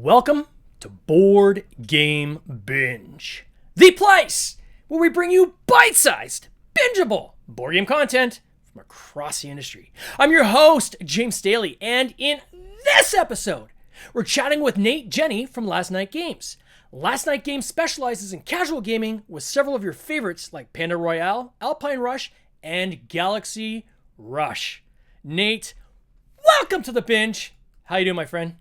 Welcome to Board Game Binge, the place where we bring you bite-sized, bingeable board game content from across the industry. I'm your host, James Staley, and in this episode, we're chatting with Nate Jenne from Last Night Games. Last Night Games specializes in casual gaming with several of your favorites like Panda Royale, Alpine Rush, and Galaxy Rush. Nate, welcome to the binge. How you doing, my friend?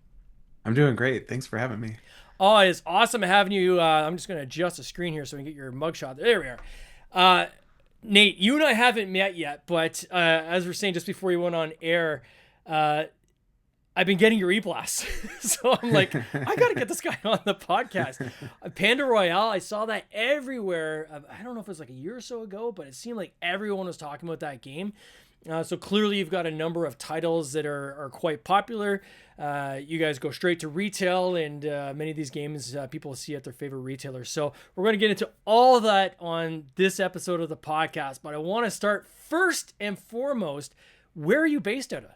I'm doing great. Thanks for having me. Oh, it's awesome having you. I'm just going to adjust the screen here so we can get your mugshot. There we are. Nate, you and I haven't met yet, but as we're saying just before you went on air, I've been getting your e-blasts. So I'm like, I got to get this guy on the podcast. Panda Royale, I saw that everywhere. I don't know if it was like a year or so ago, but it seemed like everyone was talking about that game. So clearly you've got a number of titles that are quite popular. You guys go straight to retail, and many of these games people see at their favorite retailers. So we're going to get into all of that on this episode of the podcast. But I want to start first and foremost, where are you based out of?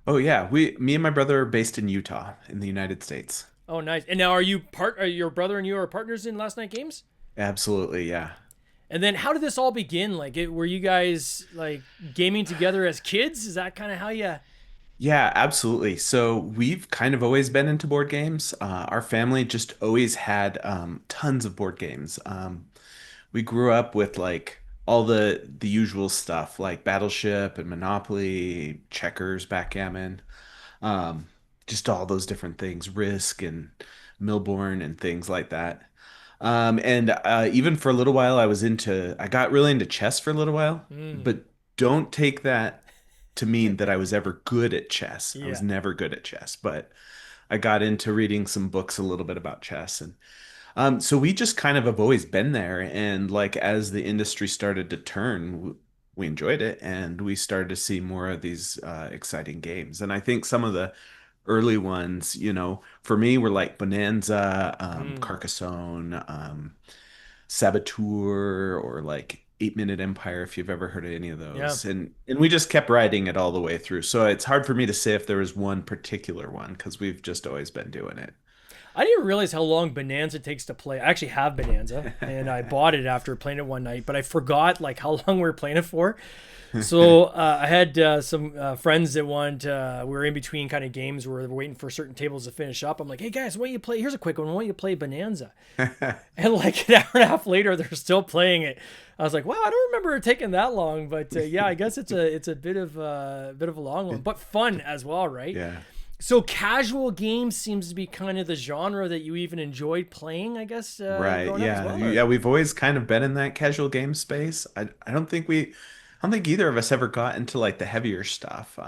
Oh yeah, me and my brother are based in Utah in the United States. Oh, nice. And now are your brother and you are partners in Last Night Games? Absolutely, yeah. And then how did this all begin? Were you guys like gaming together as kids? Is that kind of how you... Yeah, absolutely. So we've kind of always been into board games. Our family just always had tons of board games. We grew up with like all the usual stuff like Battleship and Monopoly, checkers, backgammon, um, just all those different things, Risk and Milborn and things like that. And even for a little while, I got really into chess for a little while, Mm, but don't take that to mean that I was ever good at chess. I was yeah. never good at chess, but I got into reading some books a little bit about chess. And so we just kind of have always been there. And like as the industry started to turn, we enjoyed it and we started to see more of these exciting games. And I think some of the early ones, for me were like Bonanza, Mm, Carcassonne, Saboteur, or like 8 Minute Empire, if you've ever heard of any of yeah. those. And we just kept riding it all the way through. So it's hard for me to say if there was one particular one because we've just always been doing it. I didn't realize how long Bonanza takes to play. I actually have Bonanza, and I bought it after playing it one night, but I forgot like how long we were playing it for. So I had some friends that we were in between kind of games where we're waiting for certain tables to finish up. I'm like, hey guys, why don't you play? Here's a quick one. Why don't you play Bonanza? And like an hour and a half later, they're still playing it. I was like, wow, I don't remember it taking that long, but yeah, I guess it's a bit of a long one, but fun as well, right? Yeah. So casual games seems to be kind of the genre that you even enjoyed playing, I guess, Right. growing up as Yeah. well. Or Yeah. We've always kind of been in that casual game space. I don't think either of us ever got into like the heavier stuff.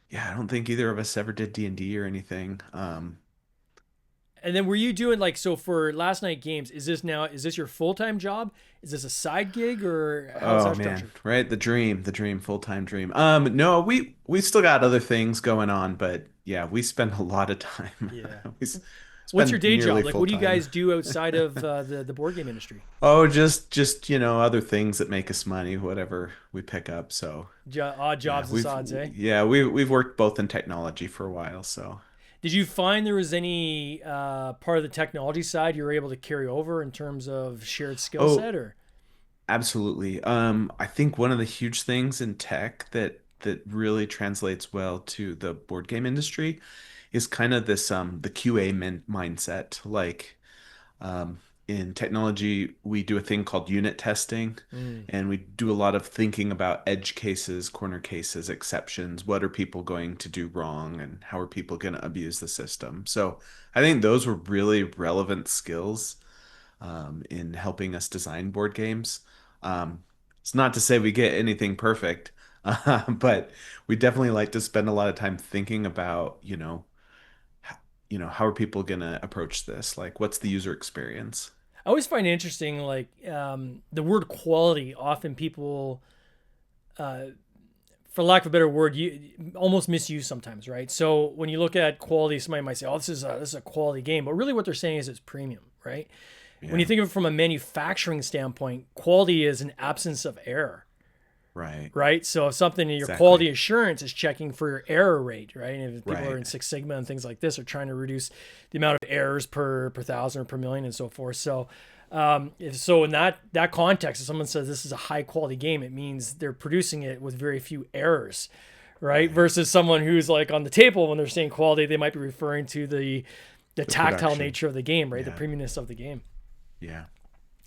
Yeah, I don't think either of us ever did D&D or anything. and then were you doing like so for Last Night Games? Is this your full time job? Is this a side gig or how's Oh that man, structured? right? The dream, full-time dream. No, we still got other things going on, but yeah, we spend a lot of time. Yeah. We What's your spend day nearly job? Like, full what do you time. guys do outside of the board game industry? Oh, just other things that make us money, whatever we pick up. So Odd yeah, jobs and sods, eh? we've worked both in technology for a while. So Did you find there was any part of the technology side you were able to carry over in terms of shared skill oh, set, or? absolutely. I think one of the huge things in tech that really translates well to the board game industry is kind of this the QA mindset. Like um, in technology, we do a thing called unit testing, Mm. and we do a lot of thinking about edge cases, corner cases, exceptions. What are people going to do wrong, and how are people going to abuse the system? So I think those were really relevant skills in helping us design board games. It's not to say we get anything perfect, but we definitely like to spend a lot of time thinking about, how are people going to approach this? Like, what's the user experience? I always find it interesting, like the word quality. Often people, uh, for lack of a better word, you almost misuse sometimes, right? So when you look at quality, somebody might say, "Oh, this is a quality game," but really what they're saying is it's premium, right? When you Yeah, think of it from a manufacturing standpoint, quality is an absence of error, Right. right? So if something in your Exactly. quality assurance is checking for your error rate, right? And if people are Right. in Six Sigma and things like this are trying to reduce the amount of errors per thousand or per million and so forth. So if so in that context, if someone says this is a high quality game, it means they're producing it with very few errors, right? Right. Versus someone who's like on the table when they're saying quality, they might be referring to the The tactile production. nature of the game, right? The Yeah. premiumness of the game. Yeah.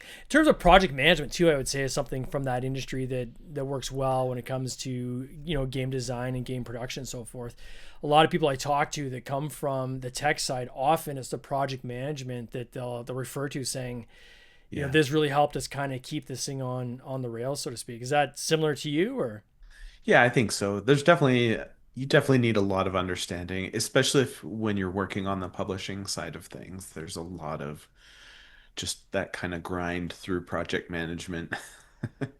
In terms of project management too, I would say is something from that industry that works well when it comes to game design and game production and so forth. A lot of people I talk to that come from the tech side, often it's the project management that they'll refer to, saying Yeah. this really helped us kind of keep this thing on the rails, so to speak. Is that similar to you or? Yeah, I think so. You definitely need a lot of understanding, especially if when you're working on the publishing side of things. There's a lot of just that kind of grind through project management,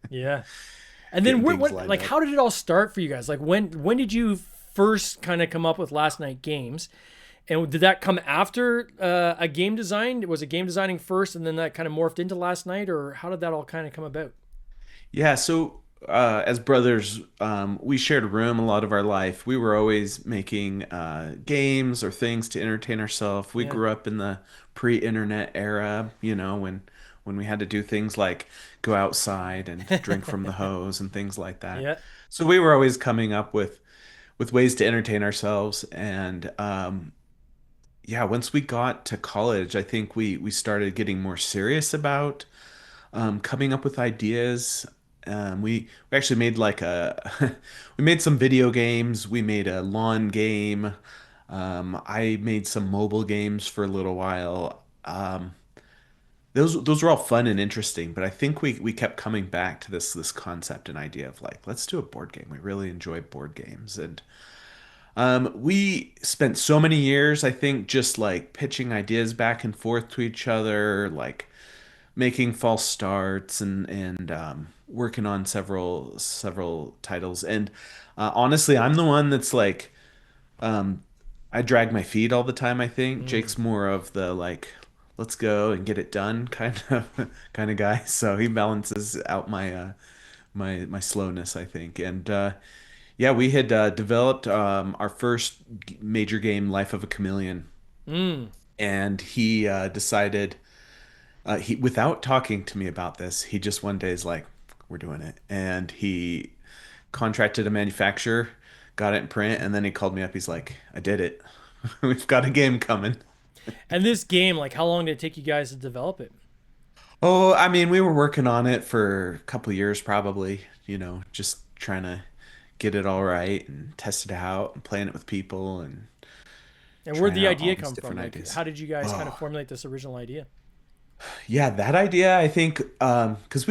Yeah. And then getting where things what lined like up. how did it all start for you guys? Like when did you first kind of come up with Last Night Games? And did that come after a game design? Was it game designing first, and then that kind of morphed into Last Night, or how did that all kind of come about? Yeah, so as brothers, we shared a room a lot of our life. We were always making games or things to entertain ourselves. We Yeah, grew up in the pre-internet era, when we had to do things like go outside and drink from the hose and things like that. yeah. So we were always coming up with ways to entertain ourselves. And yeah, once we got to college, I think we started getting more serious about coming up with ideas. We actually made like we made some video games. We made a lawn game. I made some mobile games for a little while. Those were all fun and interesting, but I think we kept coming back to this concept and idea of like, let's do a board game. We really enjoy board games, and we spent so many years, I think, just like pitching ideas back and forth to each other, like making false starts and working on several titles. And honestly, I'm the one that's like I drag my feet all the time. I think Mm. Jake's more of the like let's go and get it done kind of kind of guy. So he balances out my slowness, I think. And yeah, we had developed our first major game, Life of a Chameleon, Mm. and he decided. He without talking to me about this, he just one day is like, "We're doing it," and he contracted a manufacturer, got it in print, and then he called me up. He's like, "I did it. We've got a game coming." And this game, like, how long did it take you guys to develop it? Oh, I mean, we were working on it for a couple of years, probably. Just trying to get it all right and test it out and playing it with people and And where'd trying the out all idea these come from? different Like, ideas. how did you guys kind of Oh, formulate this original idea? yeah, that idea, I think, because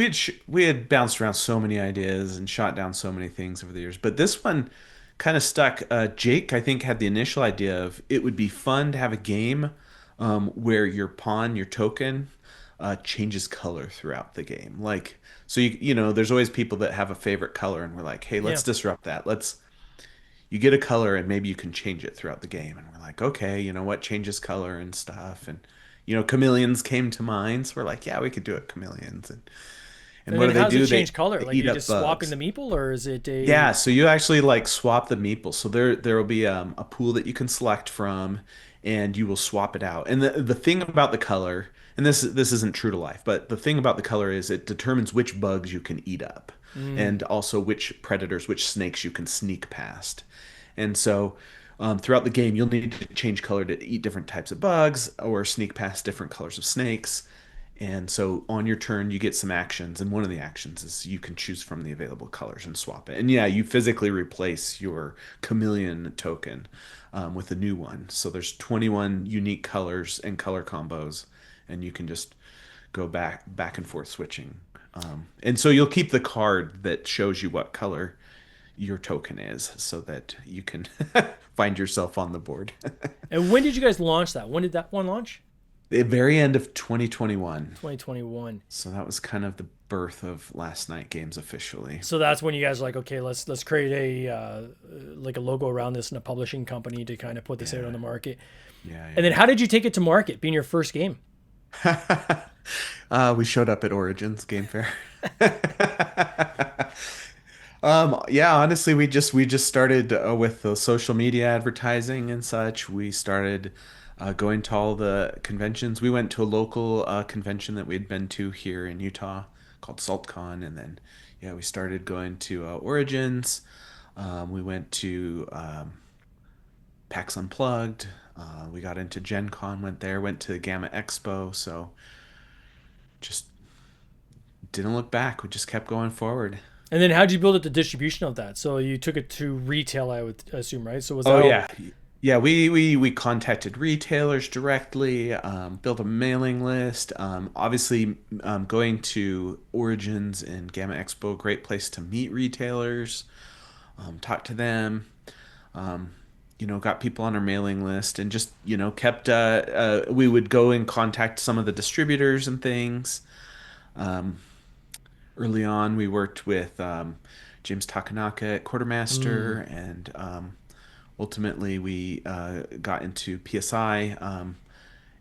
we had bounced around so many ideas and shot down so many things over the years, but this one kind of stuck. Jake, I think, had the initial idea of it would be fun to have a game where your pawn, your token, changes color throughout the game. Like, so there's always people that have a favorite color, and we're like, hey, Yeah. let's disrupt that. You get a color and maybe you can change it throughout the game. And we're like, okay, you know what changes color and stuff. And, chameleons came to mind. So we're like, yeah, we could do it, chameleons. And And what then do they how does it do? change color? They Like, are eat you up just swapping the bugs. meeple, or is it Yeah, a? so you actually like swap the meeple. So there will be a pool that you can select from, and you will swap it out. And the thing about the color, and this isn't true to life, but the thing about the color is it determines which bugs you can eat up, Mm. and also which predators, which snakes you can sneak past. And so throughout the game, you'll need to change color to eat different types of bugs or sneak past different colors of snakes. And so on your turn, you get some actions, and one of the actions is you can choose from the available colors and swap it. And yeah, you physically replace your chameleon token with a new one. So there's 21 unique colors and color combos, and you can just go back and forth switching. And so you'll keep the card that shows you what color your token is, so that you can find yourself on the board. And when did you guys launch that? When did that one launch? The very end of 2021. 2021. So that was kind of the birth of Last Night Games officially. So that's when you guys were like, okay, let's create like a logo around this and a publishing company to kind of put this out on Yeah, the market. And yeah, then how did you take it to market, being your first game? yeah. We showed up at Origins Game Fair. Yeah, honestly, we just started with the social media advertising and such. We started going to all the conventions. We went to a local convention that we'd been to here in Utah called SaltCon, and then yeah, we started going to Origins. We went to PAX Unplugged. We got into Gen Con, went there, went to Gamma Expo. So just didn't look back. We just kept going forward. And then how'd you build up the distribution of that? So you took it to retail, I would assume, right? So was that Oh all? yeah. Yeah, we contacted retailers directly, built a mailing list. Obviously, going to Origins and Gamma Expo, great place to meet retailers, talk to them. Um, got people on our mailing list and just kept. We would go and contact some of the distributors and things. Early on, we worked with James Takanaka at Mm. Quartermaster, and ultimately we got into PSI,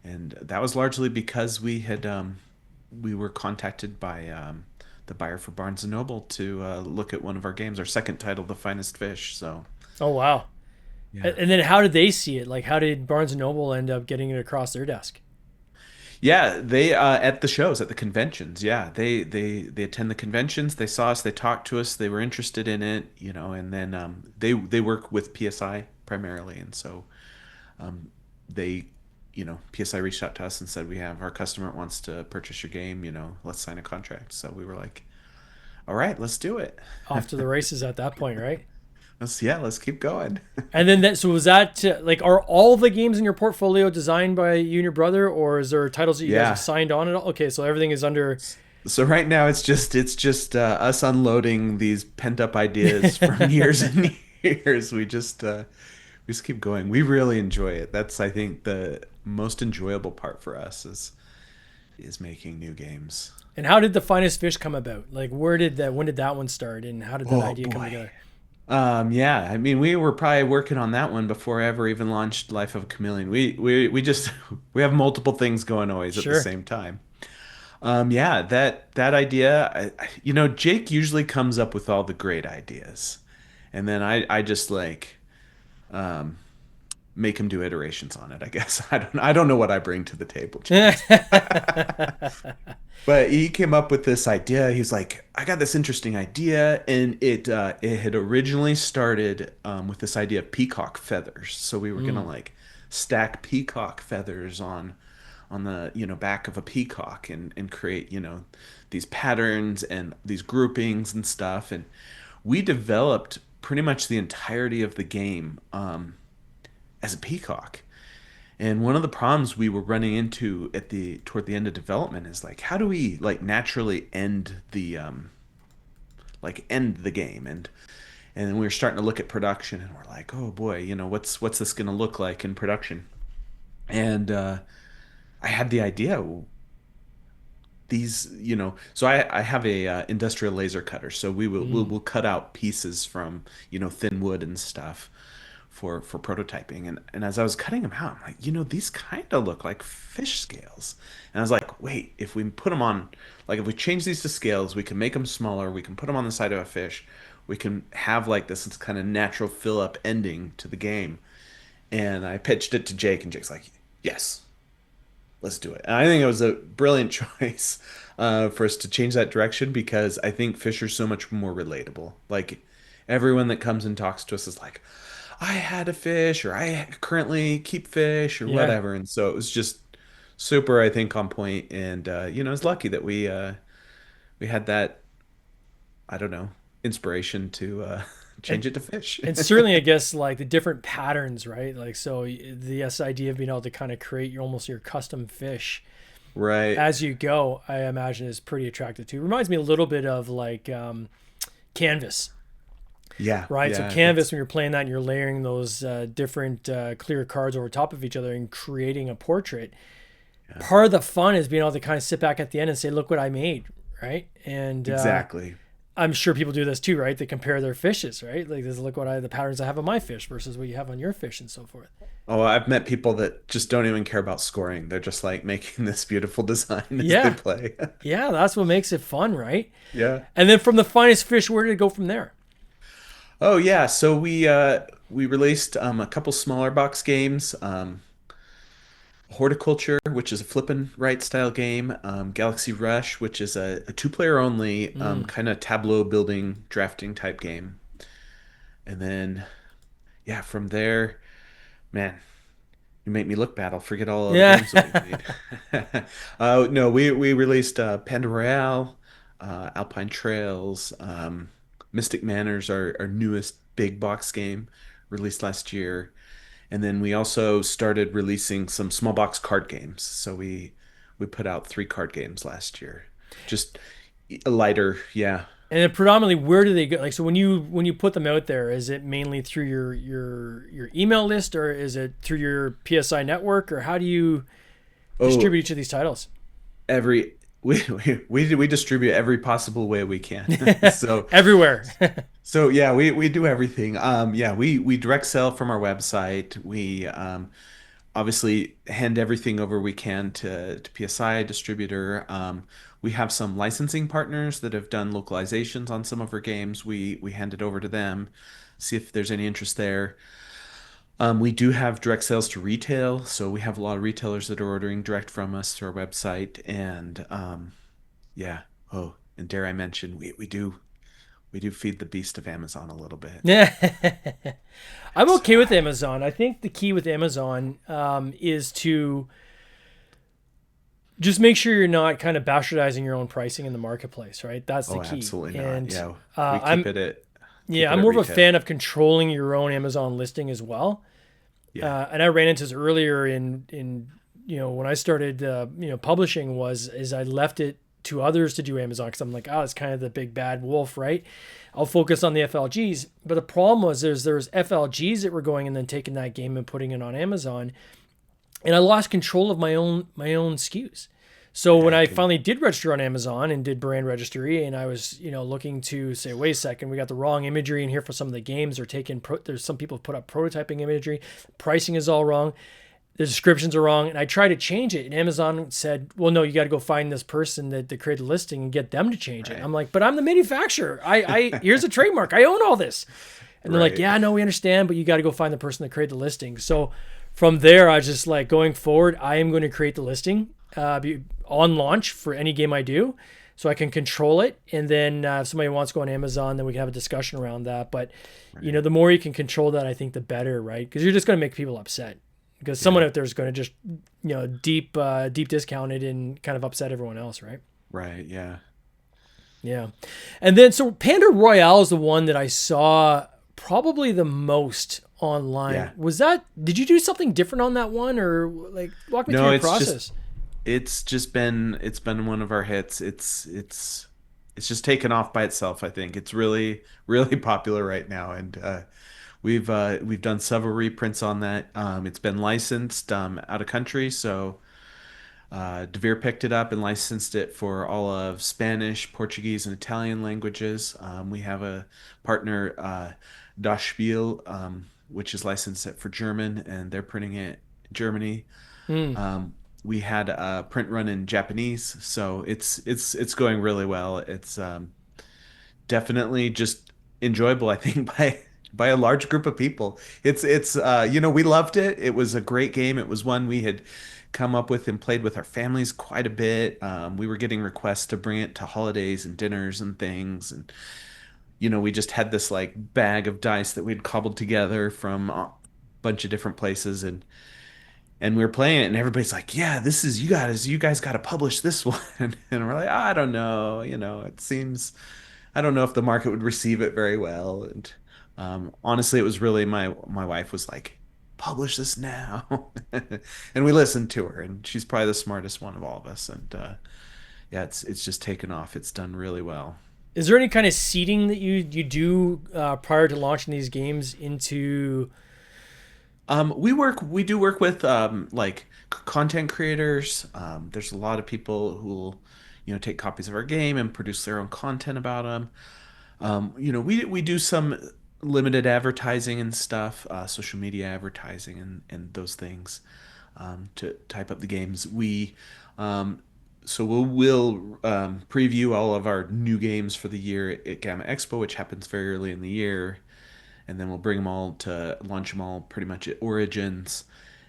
and that was largely because we were contacted by the buyer for Barnes and Noble to look at one of our games, our second title, The Finest Fish. So Oh wow. yeah. And then how did they see it? Like how did Barnes and Noble end up getting it across their desk? Yeah, they at the shows, at the conventions. Yeah, they attend the conventions. They saw us. They talked to us. They were interested in it, and then they work with PSI primarily, and so they, PSI reached out to us and said, "We have our customer wants to purchase your game. Let's sign a contract." So we were like, "All right, let's do it. Off to the races at that point, right? Let's keep going." And then that, so was that like, are all the games in your portfolio designed by you and your brother, or is there titles that you guys have Yeah. signed on at all? Okay, so everything is under. So right now it's just us unloading these pent up ideas from years and years. We just keep going. We really enjoy it. That's I think the most enjoyable part for us is making new games. And how did the finest fish come about? Like, where did that? When did that one start? And how did that Oh idea come boy. together? Yeah, I mean, we were probably working on that one before I ever even launched Life of a Chameleon. We just we have multiple things going always at the Sure. same time. Yeah, that idea, Jake usually comes up with all the great ideas, and then I just like um, make him do iterations on it. I guess I don't know what I bring to the table, James. But he came up with this idea. He's like, I got this interesting idea, and it had originally started with this idea of peacock feathers. So we were gonna Mm. like stack peacock feathers on the back of a peacock and create these patterns and these groupings and stuff. And we developed pretty much the entirety of the game as a peacock. And one of the problems we were running into at the toward the end of development is like, how do we like naturally end the game? And then we were starting to look at production, and we're like, oh boy, what's this going to look like in production? And I had the idea, so I have a industrial laser cutter, so we'll cut out pieces from thin wood and stuff for prototyping. And as I was cutting them out, I'm like, these kind of look like fish scales. And I was like, wait, if we put them on, like if we change these to scales, we can make them smaller, we can put them on the side of a fish, we can have like this kind of natural fill up ending to the game. And I pitched it to Jake, and Jake's like, yes, let's do it. And I think it was a brilliant choice for us to change that direction, because I think fish are so much more relatable. Like everyone that comes and talks to us is like, I had a fish, or I currently keep fish, or Yeah. whatever. And so it was just super, I think, on point. And I was lucky that we had that, I don't know, inspiration to And change it to fish. and certainly, I guess like the different patterns, right? Like, so this idea of being able to kind of create your almost your custom fish Right. as you go, I imagine is pretty attractive too. It reminds me a little bit of like Canvas, Yeah. right? So Yeah. Canvas, when you're playing that and you're layering those different clear cards over top of each other and creating a portrait, Yeah. part of the fun is being able to kind of sit back at the end and say, "Look what I made," right? And Exactly. I'm sure people do this too, right? They compare their fishes, right? Like, this look what the patterns I have on my fish versus what you have on your fish, and so forth. Oh, I've met people that just don't even care about scoring. They're just like making this beautiful design as they Yeah, play. yeah, that's what makes it fun, right? Yeah. And then from the finest fish, where did it go from there? Oh yeah, so we released a couple smaller box games. Horticulture, which is a flip and write style game. Galaxy Rush, which is a two-player only Mm. kind of tableau building drafting type game. And then yeah, from there, man, you make me look bad. I'll forget all of the Yeah. games that we've made. No, we released Panda Royale, Alpine Trails, Mystic Manors, our newest big box game, released last year. And then we also started releasing some small box card games. So we put out 3 card games last year. Just a lighter, yeah. And then predominantly, where do they go? Like, so when you put them out there, is it mainly through your email list, or is it through your PSI network, or how do you Oh, distribute each of these titles? every we distribute every possible way we can. So Everywhere. yeah, we do everything. Yeah, we direct sell from our website. We obviously hand everything over we can to PSI distributor. We have some licensing partners that have done localizations on some of our games. We hand it over to them, see if there's any interest there. We do have direct sales to retail, so we have a lot of retailers that are ordering direct from us to our website. And yeah, oh, and dare I mention, we do feed the beast of Amazon a little bit. Yeah. I'm So okay with Amazon. I think the key with Amazon is to just make sure you're not kind of bastardizing your own pricing in the marketplace, right? That's the oh, key. absolutely not. And Yeah, uh, we keep I'm it at keep yeah, it I'm at more of a retail. fan of controlling your own Amazon listing as well. Yeah, And I ran into this earlier in when I started publishing was is I left it to others to do Amazon because I'm like, oh, it's kind of the big bad wolf, right? I'll focus on the FLGs. But the problem was there's FLGs that were going and then taking that game and putting it on Amazon, and I lost control of my own SKUs. So when yeah, I can finally did register on Amazon and did brand registry, and I was looking to say, wait a second, we got the wrong imagery in here for some of the games. They're taking there's some people have put up prototyping imagery, pricing is all wrong, the descriptions are wrong, and I tried to change it, and Amazon said, well, no, you got to go find this person that created the listing and get them to change it. right, I'm like, but I'm the manufacturer. I here's a trademark. I own all this. And they're like, right, yeah, no, we understand, but you got to go find the person that created the listing. So from there, I was just like, going forward, I am going to create the listing on launch for any game I do, so I can control it. And then if somebody wants to go on Amazon, then we can have a discussion around that. But right. the more you can control that, I think the better, right? Because you're just going to make people upset. Because someone Yeah, out there is going to just deep discount it and kind of upset everyone else, right? right, yeah, Yeah. And then so Panda Royale is the one that I saw probably the most online. yeah. Did you do something different on that one, or like walk me through No, your process? it's been one of our hits. It's just taken off by itself, I think. It's really really popular right now, and we've done several reprints on that. It's been licensed out of country, so Devere picked it up and licensed it for all of Spanish, Portuguese, and Italian languages. We have a partner, Das Spiel, which is licensed it for German, and they're printing it in Germany. Hmm. We had a print run in Japanese, so it's going really well. It's definitely just enjoyable, I think, by a large group of people. It's we loved it. It was a great game. It was one we had come up with and played with our families quite a bit. We were getting requests to bring it to holidays and dinners and things, and we just had this like bag of dice that we'd cobbled together from a bunch of different places, and we were playing it, and everybody's like, "Yeah, this is you guys got to publish this one." And we're like, "I don't know, it seems I don't know if the market would receive it very well." And honestly, it was really my wife was like, "Publish this now," and we listened to her, and she's probably the smartest one of all of us. And yeah, it's just taken off. It's done really well. Is there any kind of seeding that you do prior to launching these games into? We do work with like content creators. There's a lot of people who will, take copies of our game and produce their own content about them. We do some limited advertising and stuff, social media advertising and those things to type up the games. So we'll preview all of our new games for the year at Gamma Expo, which happens very early in the year. and then we'll bring them all to launch them all pretty much at Origins,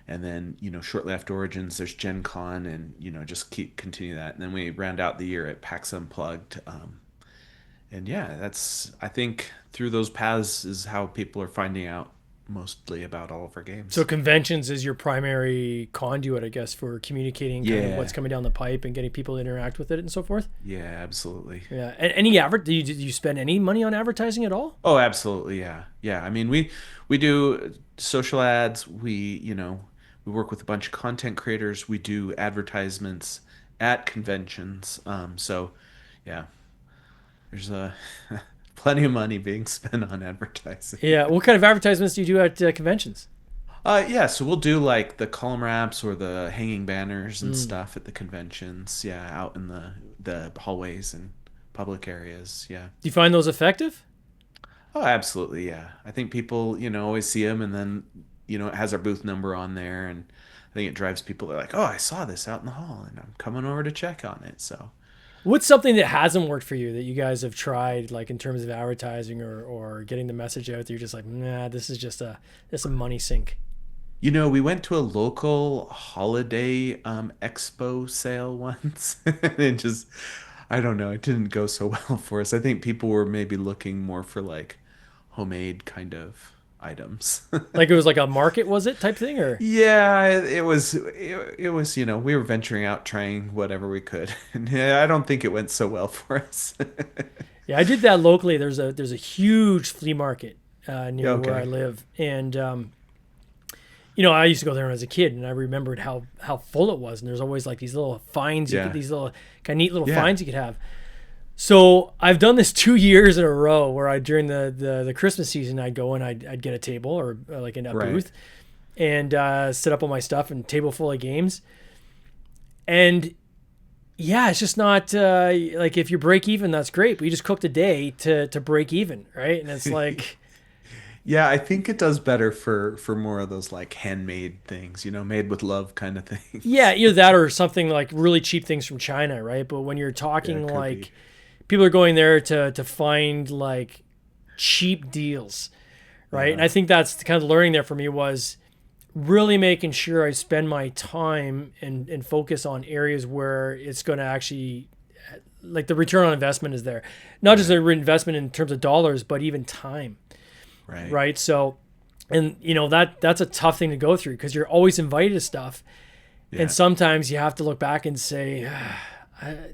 and then shortly after Origins there's Gen Con, and just keep continue that, and then we round out the year at PAX Unplugged. And yeah, that's I think through those paths is how people are finding out mostly about all of our So games. conventions is your primary conduit, I guess, for communicating kind of what's Yeah, coming down the pipe and getting people to interact with it and so forth. yeah, absolutely. Yeah. And any do you spend any money on advertising at all? Oh, absolutely. Yeah. Yeah. I mean, we do social ads. We work with a bunch of content creators. We do advertisements at conventions. So yeah, there's plenty of money being spent on advertising. Yeah. What kind of advertisements do you do at conventions? Yeah, so we'll do like the column wraps or the hanging banners and Mm. stuff at the conventions. Yeah, out in the hallways and public areas. Yeah. Do you find those effective? Oh, absolutely. Yeah. I think people, always see them, and then, it has our booth number on there, and I think it drives people. They're like, "Oh, I saw this out in the hall and I'm coming over to check on it." So, What's something that hasn't worked for you that you guys have tried, like in terms of advertising or getting the message out that you're just like, nah, this is just a money sink. we went to a local holiday expo sale once. It just I don't know, it didn't go so well for us. I think people were maybe looking more for like homemade kind of items. Like it was like a market, was it type thing or? Yeah, it was, we were venturing out trying whatever we could. And yeah, I don't think it went so well for us. Yeah, I did that locally. There's a huge flea market Yeah, near where I okay. live, and I used to go there when I was a kid, and I remembered how full it was. And there's always like these little finds, Yeah. these little kind of neat little Yeah. finds you could have. So I've done this 2 years in a row where I during the Christmas season I'd go and I'd get a table or like in a Right. booth and set up all my stuff and table full of games. And yeah, it's just not like if you break even, that's great. But you just cooked a day to break even, right? And it's like, Yeah, I think it does better for more of those like handmade things, made with love kind of things. yeah, either that or something like really cheap things from China, right? But when you're Yeah, talking it could be. like people are going there to find like cheap deals, right? And Yeah. I think that's the kind of learning there for me was really making sure I spend my time and focus on areas where it's going to actually like the return on investment is there. Not just a Right. reinvestment in terms of dollars, but even time, Right. right? So, and that's a tough thing to go through because you're always invited to stuff. And Yeah. sometimes you have to look back and say,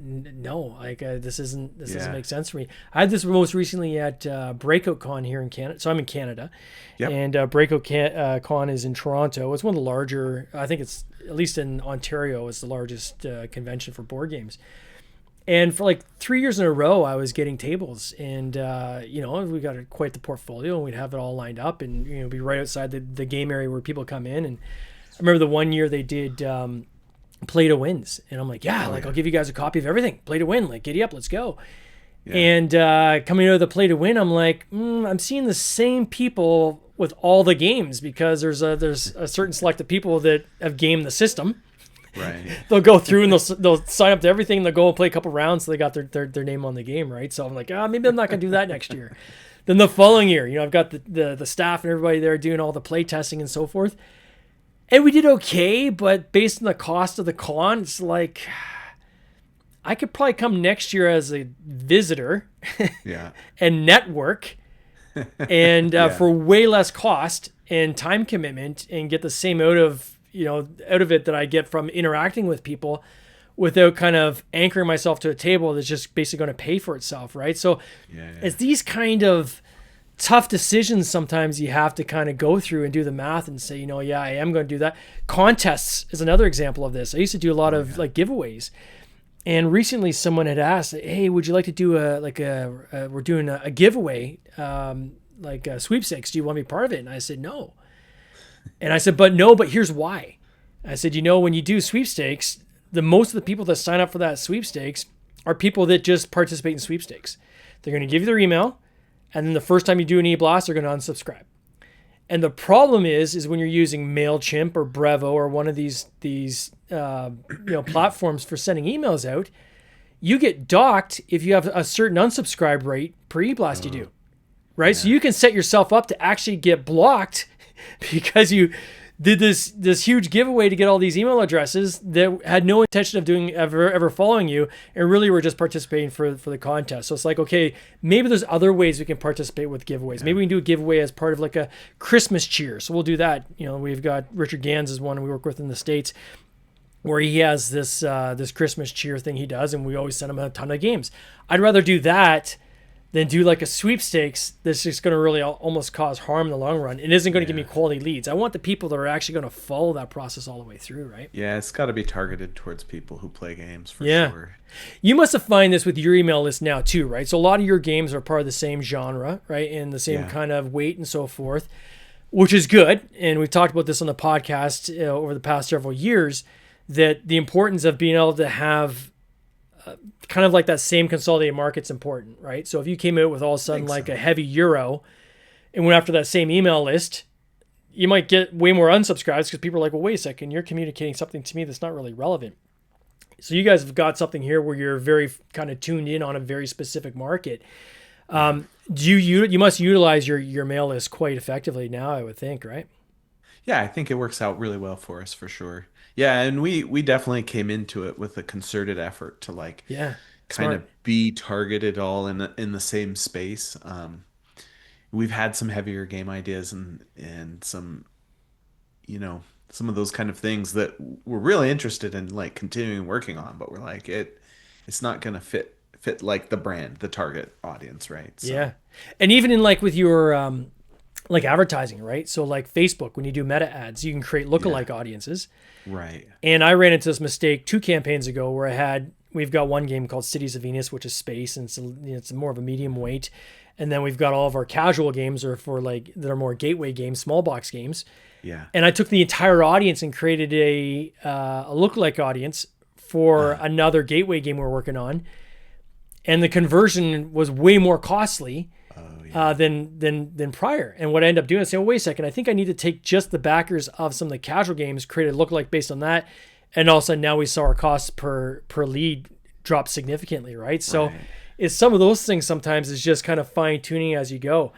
no, like this doesn't Yeah. make sense for me. I had this most recently at Breakout Con here in Canada. So I'm in Canada, Yep. and Con is in Toronto. It's one of the larger. I think it's at least in Ontario. It's the largest convention for board games. And for like 3 years in a row, I was getting tables, and we got quite the portfolio, and we'd have it all lined up, and be right outside the game area where people come in. And I remember the one year they did. Play to wins, and I'm like, yeah, Oh like yeah. I'll give you guys a copy of everything. Play to win, like giddy up, let's go. Yeah. And coming out of the play to win, I'm like, I'm seeing the same people with all the games because there's a certain select of people that have gamed the system. Right. They'll go through and they'll sign up to everything. They'll go and play a couple rounds, so they got their name on the game, right? So I'm like, maybe I'm not gonna do that next year. Then the following year, I've got the staff and everybody there doing all the play testing and so forth. And we did okay, but based on the cost of the con, it's like I could probably come next year as a visitor Yeah. and network and Yeah. for way less cost and time commitment and get the same out of it that I get from interacting with people without kind of anchoring myself to a table that's just basically going to pay for itself, right? So Yeah. it's these kind of tough decisions sometimes you have to kind of go through and do the math and say, yeah, I am going to do that. Contests is another example of this. I used to do a lot of like giveaways. And recently someone had asked, hey, would you like to do we're doing a giveaway, like a sweepstakes. Do you want to be part of it? And I said, no. And I said, but here's why. I said, when you do sweepstakes, most of the people that sign up for that sweepstakes are people that just participate in sweepstakes. They're going to give you their email. And then the first time you do an e-blast, they're going to unsubscribe. And the problem is when you're using MailChimp or Brevo or one of these platforms for sending emails out, you get docked if you have a certain unsubscribe rate per e-blast you do, right? So Yeah. you can set yourself up to actually get blocked because you did this huge giveaway to get all these email addresses that had no intention of doing ever following you, and really were just participating for the contest. So it's like, okay, maybe there's other ways we can participate with giveaways. Maybe we can do a giveaway as part of like a Christmas cheer. So we'll do that. You know, we've got Richard Gans is one we work with in the States, where he has this Christmas cheer thing he does, and we always send him a ton of games. I'd rather do that than do like a sweepstakes that's just going to really almost cause harm in the long run. It isn't going to give me quality leads. I want the people that are actually going to follow that process all the way through, right? Yeah, it's got to be targeted towards people who play games for Yeah. sure. You must have found this with your email list now too, right? So a lot of your games are part of the same genre, right? And the same kind of weight and so forth, which is good. And we've talked about this on the podcast over the past several years, that the importance of being able to have kind of like that same consolidated market's important, right? So if you came out with all of a sudden like a heavy Euro and went after that same email list, you might get way more unsubscribes because people are like, well, wait a second, you're communicating something to me that's not really relevant. So you guys have got something here where you're very kind of tuned in on a very specific market. You must utilize your mail list quite effectively now, I would think, right? Yeah, I think it works out really well for us for sure. Yeah, and we definitely came into it with a concerted effort to like Yeah, kind smart. of be targeted all in the same space. We've had some heavier game ideas and some, you know, some of those kind of things that we're really interested in like continuing working on, but we're like it's not gonna fit like the brand, the target audience, right? So Yeah, and even in like with your like advertising, right? So like Facebook, when you do meta ads, you can create yeah, lookalike audiences. right. And I ran into this mistake 2 campaigns ago where we've got one game called Cities of Venus, which is space, and it's more of a medium weight. And then we've got all of our casual games or for like that are more gateway games, small box games. Yeah. And I took the entire audience and created a lookalike audience for another gateway game we're working on, and the conversion was way more costly Oh yeah. than prior. And what I ended up doing is saying, well, wait a second, I think I need to take just the backers of some of the casual games, create a lookalike based on that, and all of a sudden now we saw our costs per lead drop significantly, right? So Right. it's some of those things sometimes is just kind of fine tuning as you go.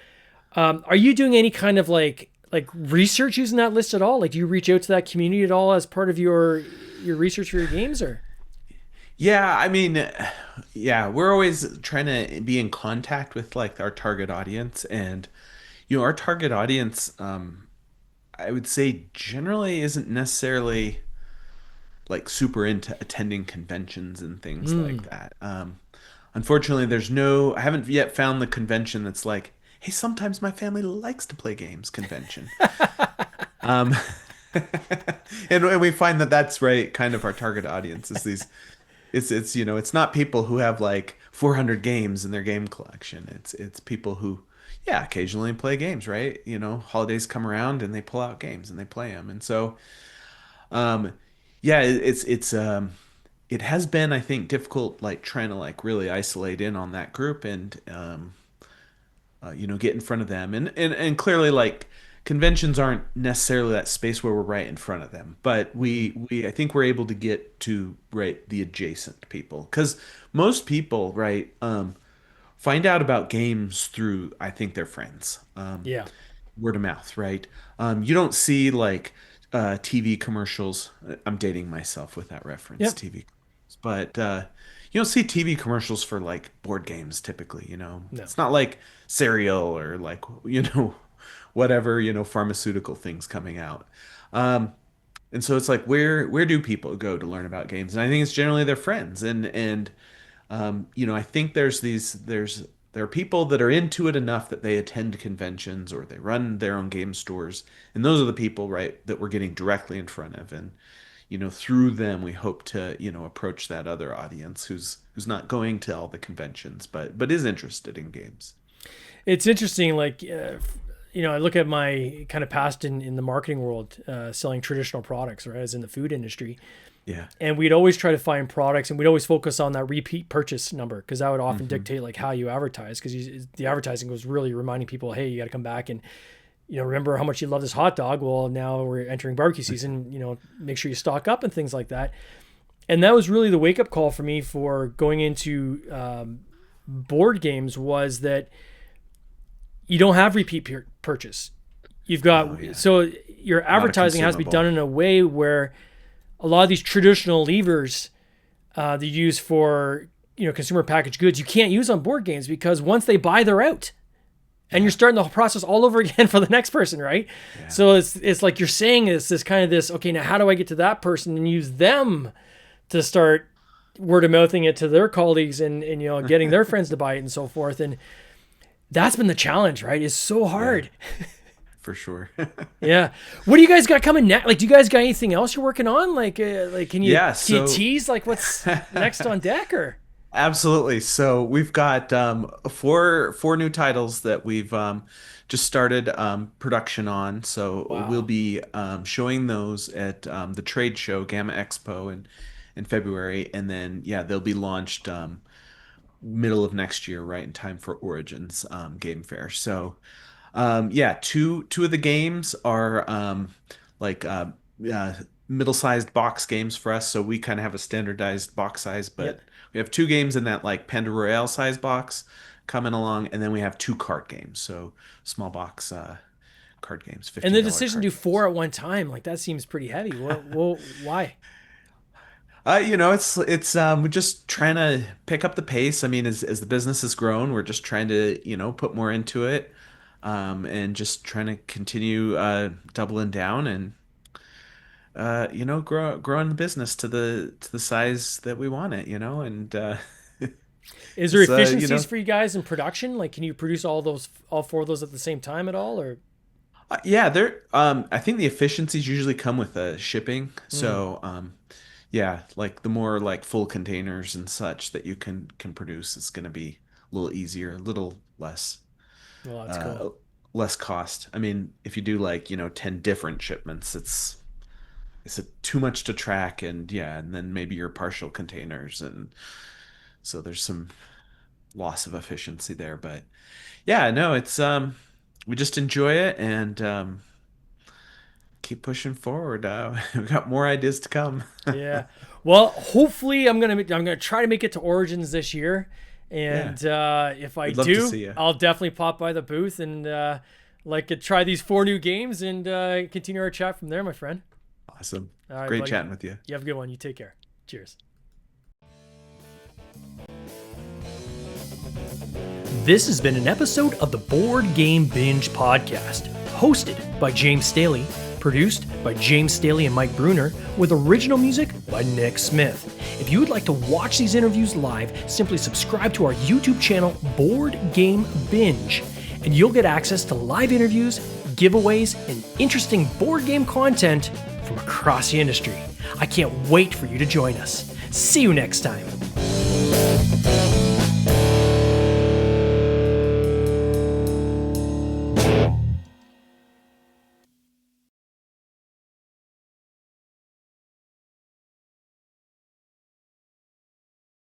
Are you doing any kind of like research using that list at all? Like, do you reach out to that community at all as part of your research for your games, or? Yeah, I mean, yeah, we're always trying to be in contact with like our target audience, and our target audience, I would say generally isn't necessarily like super into attending conventions and things like that. Unfortunately, I haven't yet found the convention that's like, hey, sometimes my family likes to play games convention. Um, and we find that that's right, kind of our target audience is these. It's it's not people who have like 400 games in their game collection. It's people who, yeah, occasionally play games, right? Holidays come around and they pull out games and they play them. And so, um, yeah, it has been, I think, difficult like trying to like really isolate in on that group and get in front of them. And clearly, like, conventions aren't necessarily that space where we're right in front of them, but we I think we're able to get to right the adjacent people, because most people, right, find out about games through, I think, their friends, Yeah. word of mouth, right? You don't see like TV commercials. I'm dating myself with that reference, Yep. TV, but you don't see TV commercials for like board games typically. No. It's not like cereal or like whatever pharmaceutical things coming out. And so it's like, where do people go to learn about games? And I think it's generally their friends. And I think there are people that are into it enough that they attend conventions or they run their own game stores, and those are the people, right, that we're getting directly in front of. And through them we hope to approach that other audience who's not going to all the conventions but is interested in games. It's interesting, like, I look at my kind of past in the marketing world, selling traditional products, right, as in the food industry. Yeah. And we'd always try to find products, and we'd always focus on that repeat purchase number, because that would often dictate like how you advertise, because the advertising was really reminding people, hey, you got to come back and remember how much you love this hot dog. Well, now we're entering barbecue season, make sure you stock up and things like that. And that was really the wake up call for me for going into board games, was that you don't have repeat purchase. You've got, Oh, yeah. so your Not a advertising has to be consumable. done in a way where a lot of these traditional levers that you use for, consumer packaged goods, you can't use on board games because once they buy, they're out. And you're starting the whole process all over again for the next person, right? Yeah. So it's like you're saying this kind of this, okay, now how do I get to that person and use them to start word of mouthing it to their colleagues and getting their friends to buy it and so forth. And that's been the challenge, right? It's so hard. For sure. Yeah. What do you guys got coming next? Like, do you guys got anything else you're working on? Like can you, Yeah, can you so- tease like what's next on deck or? Absolutely. So we've got four new titles that we've just started production on. So Wow. we'll be showing those at the trade show Gamma Expo in February, and then they'll be launched middle of next year, right in time for Origins Game Fair. So two of the games are like middle-sized box games for us. So we kind of have a standardized box size, but Yep. we have two games in that like Panda Royale size box coming along, and then we have two card games. So small box card games, And the $15 decision to card do four games. at one time, like that seems pretty heavy. Well, why? It's we're just trying to pick up the pace. I mean, as the business has grown, we're just trying to, put more into it, and just trying to continue doubling down and growing the business to the size that we want it, and Is there it's efficiencies for you guys in production? Like, can you produce all four of those at the same time at all, or? yeah, there. I think the efficiencies usually come with shipping. So, like the more like full containers and such that you can produce, it's going to be a little easier, a little Well, that's cool. uh, less cost. I mean, if you do like 10 different shipments, it's too much to track, and then maybe your partial containers, and so there's some loss of efficiency there. But yeah, no, it's we just enjoy it and keep pushing forward. We've got more ideas to come. Yeah. Well, hopefully I'm gonna try to make it to Origins this year, Yeah, and if I we'd love to do, see you. I'll definitely pop by the booth and try these four new games and continue our chat from there, my friend. Awesome. All right, Great buddy. chatting with you. You have a good one. You take care. Cheers. This has been an episode of the Board Game Binge podcast, hosted by James Staley, produced by James Staley and Mike Bruner, with original music by Nick Smith. If you would like to watch these interviews live, simply subscribe to our YouTube channel, Board Game Binge, and you'll get access to live interviews, giveaways, and interesting board game content from across the industry. I can't wait for you to join us. See you next time.